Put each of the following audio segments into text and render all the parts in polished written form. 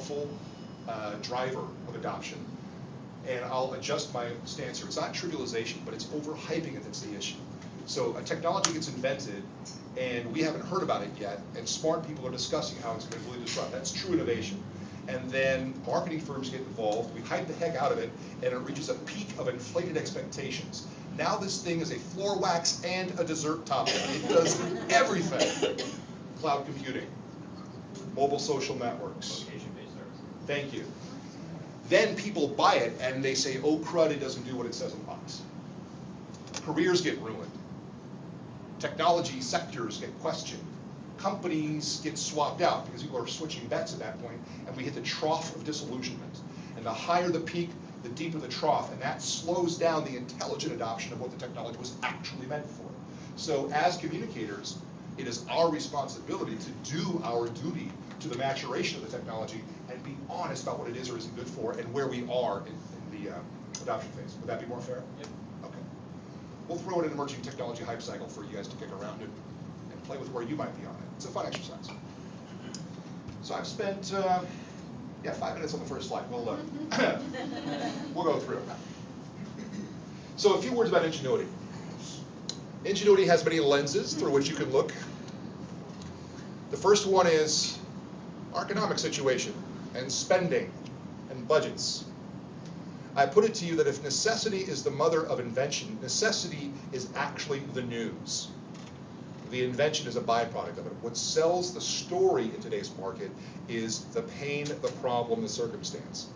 helpful driver of adoption. And I'll adjust my stance here. It's not trivialization, but it's overhyping it that's the issue. So a technology gets invented, and we haven't heard about it yet, and smart people are discussing how it's going to really disrupt. That's true innovation. And then marketing firms get involved, we hype the heck out of it, and it reaches a peak of inflated expectations. Now this thing is a floor wax and a dessert topping. It does everything. Cloud computing, mobile social networks. Location-based services. Thank you. Then people buy it and they say, oh crud, it doesn't do what it says on the box. Careers get ruined. Technology sectors get questioned. Companies get swapped out because people are switching bets at that point, and we hit the trough of disillusionment. And the higher the peak, the deeper the trough, and that slows down the intelligent adoption of what the technology was actually meant for. So as communicators, it is our responsibility to do our duty to the maturation of the technology and be honest about what it is or isn't good for and where we are in the adoption phase. Would that be more fair? Yep. Okay. We'll throw in an emerging technology hype cycle for you guys to kick around and play with where you might be on it. It's a fun exercise. So I've spent 5 minutes on the first slide. We'll go through. So a few words about ingenuity. Ingenuity has many lenses through which you can look. The first one is our economic situation and spending and budgets. I put it to you that if necessity is the mother of invention, necessity is actually the news. The invention is a byproduct of it. What sells the story in today's market is the pain, the problem, the circumstance.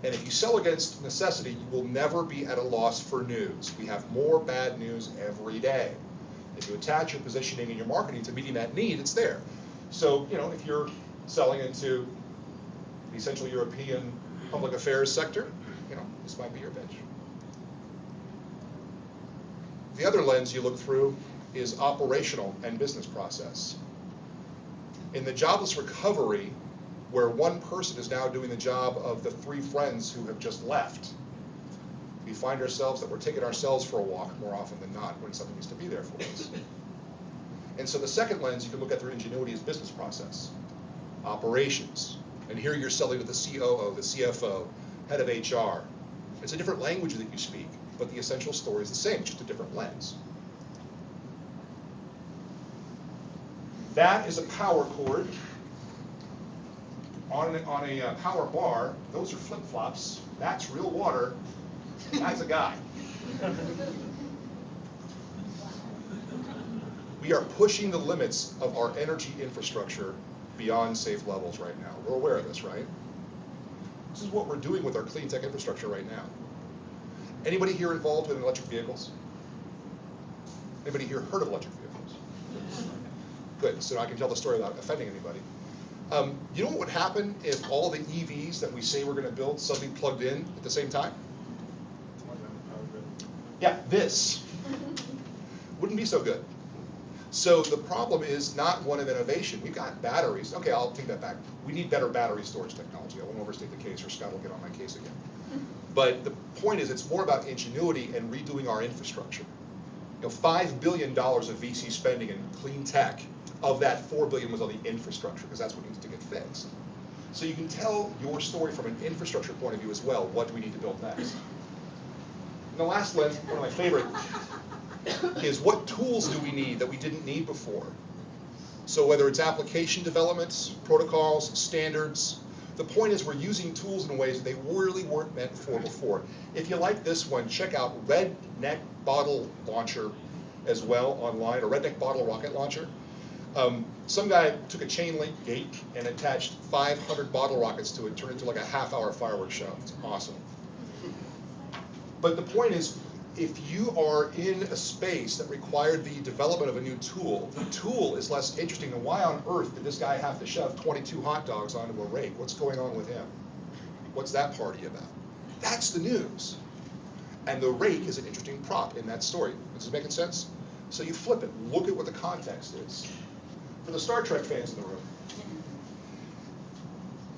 And if you sell against necessity, you will never be at a loss for news. We have more bad news every day. If you attach your positioning and your marketing to meeting that need, it's there. So, if you're selling into the Central European public affairs sector, this might be your pitch. The other lens you look through is operational and business process. In the jobless recovery, where one person is now doing the job of the 3 friends who have just left, we find ourselves that we're taking ourselves for a walk more often than not when something needs to be there for us. And so the second lens you can look at through ingenuity is business process, operations. And here you're selling to the COO, the CFO, head of HR. It's a different language that you speak, but the essential story is the same, just a different lens. That is a power cord. On a power bar, those are flip-flops. That's real water. That's a guy. We are pushing the limits of our energy infrastructure beyond safe levels right now. We're aware of this, right? This is what we're doing with our clean tech infrastructure right now. Anybody here involved with electric vehicles? Anybody here heard of electric vehicles? Good, so I can tell the story without offending anybody. You know what would happen if all the EVs that we say we're going to build suddenly plugged in at the same time? Yeah, this. Wouldn't be so good. So the problem is not one of innovation. We've got batteries. Okay, I'll take that back. We need better battery storage technology. I won't overstate the case or Scott will get on my case again. But the point is it's more about ingenuity and redoing our infrastructure. $5 billion of VC spending in clean tech. Of that, $4 billion was on the infrastructure because that's what needs to get fixed. So you can tell your story from an infrastructure point of view as well. What do we need to build next? And the last lens, one of my favorite, is what tools do we need that we didn't need before? So whether it's application developments, protocols, standards, the point is we're using tools in ways that they really weren't meant for before. If you like this one, check out Redneck Bottle Launcher as well online, or Redneck Bottle Rocket Launcher. Some guy took a chain link gate and attached 500 bottle rockets to it, turned it into like a half-hour fireworks show. It's awesome. But the point is, if you are in a space that required the development of a new tool, the tool is less interesting than why on earth did this guy have to shove 22 hot dogs onto a rake? What's going on with him? What's that party about? That's the news. And the rake is an interesting prop in that story. Is this making sense? So you flip it. Look at what the context is. For the Star Trek fans in the room,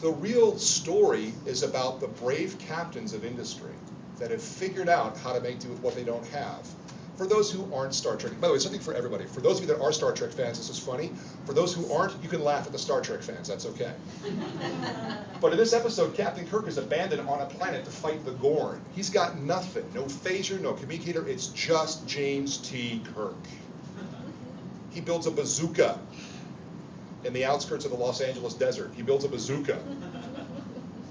the real story is about the brave captains of industry that have figured out how to make do with what they don't have. For those who aren't Star Trek, by the way, something for everybody. For those of you that are Star Trek fans, this is funny. For those who aren't, you can laugh at the Star Trek fans. That's okay. But in this episode, Captain Kirk is abandoned on a planet to fight the Gorn. He's got nothing, no phaser, no communicator. It's just James T. Kirk. He builds a bazooka in the outskirts of the Los Angeles desert. He builds a bazooka.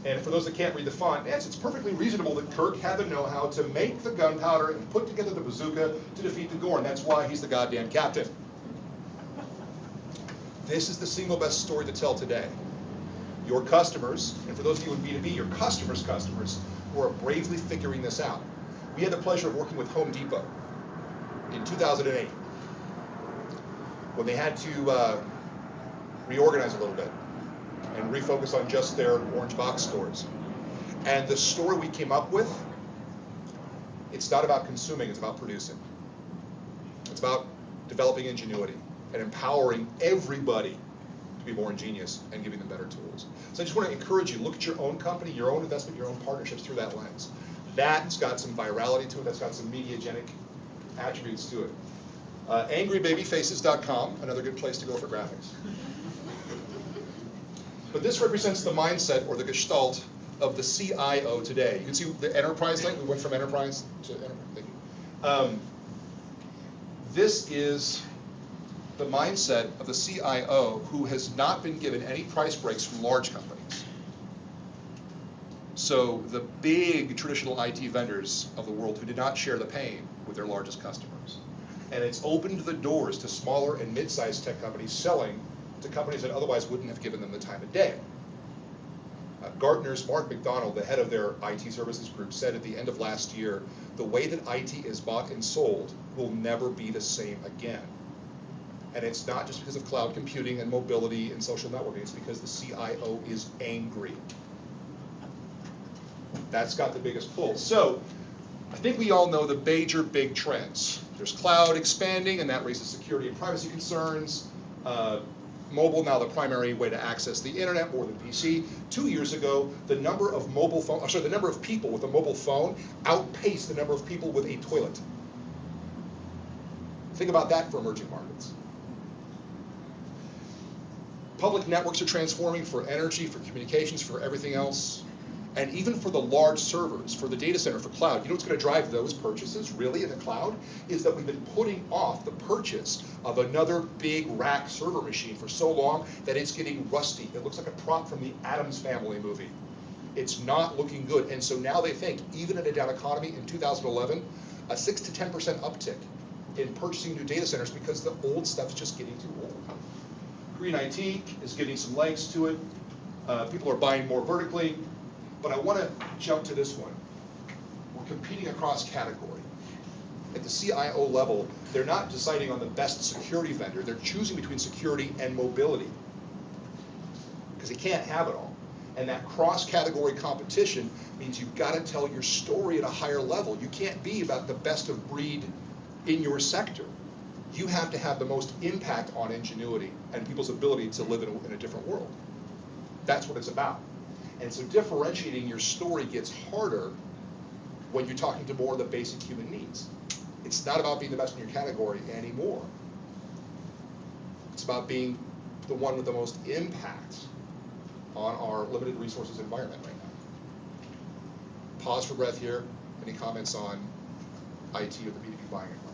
And for those that can't read the font, yes, it's perfectly reasonable that Kirk had the know-how to make the gunpowder and put together the bazooka to defeat the Gorn. That's why he's the goddamn captain. This is the single best story to tell today. Your customers, and for those of you in B2B, your customers' customers, who are bravely figuring this out. We had the pleasure of working with Home Depot in 2008 when they had to reorganize a little bit and refocus on just their orange box stores. And the story we came up with, it's not about consuming, it's about producing. It's about developing ingenuity and empowering everybody to be more ingenious and giving them better tools. So I just want to encourage you, look at your own company, your own investment, your own partnerships through that lens. That's got some virality to it, that's got some mediagenic attributes to it. Angrybabyfaces.com, another good place to go for graphics. But this represents the mindset or the gestalt of the CIO today. You can see the enterprise link. We went from enterprise to enterprise. This is the mindset of the CIO who has not been given any price breaks from large companies. So the big traditional IT vendors of the world who did not share the pain with their largest customers. And it's opened the doors to smaller and mid-sized tech companies selling to companies that otherwise wouldn't have given them the time of day. Gartner's Mark McDonald, the head of their IT services group, said at the end of last year, the way that IT is bought and sold will never be the same again. And it's not just because of cloud computing and mobility and social networking, it's because the CIO is angry. That's got the biggest pull. So I think we all know the major big trends. There's cloud expanding, and that raises security and privacy concerns. Mobile now the primary way to access the internet more than PC. 2 years ago, the number of the number of people with a mobile phone outpaced the number of people with a toilet. Think about that for emerging markets. Public networks are transforming for energy, for communications, for everything else. And even for the large servers, for the data center, for cloud, you know what's going to drive those purchases really in the cloud? Is that we've been putting off the purchase of another big rack server machine for so long that it's getting rusty. It looks like a prop from the Addams Family movie. It's not looking good. And so now they think, even in a down economy in 2011, a 6 to 10% uptick in purchasing new data centers because the old stuff's just getting too old. Green IT is getting some legs to it. People are buying more vertically. But I want to jump to this one. We're competing across category. At the CIO level, they're not deciding on the best security vendor. They're choosing between security and mobility because they can't have it all. And that cross-category competition means you've got to tell your story at a higher level. You can't be about the best of breed in your sector. You have to have the most impact on ingenuity and people's ability to live in a different world. That's what it's about. And so differentiating your story gets harder when you're talking to more of the basic human needs. It's not about being the best in your category anymore. It's about being the one with the most impact on our limited resources environment right now. Pause for breath here. Any comments on IT or the B2B buying environment?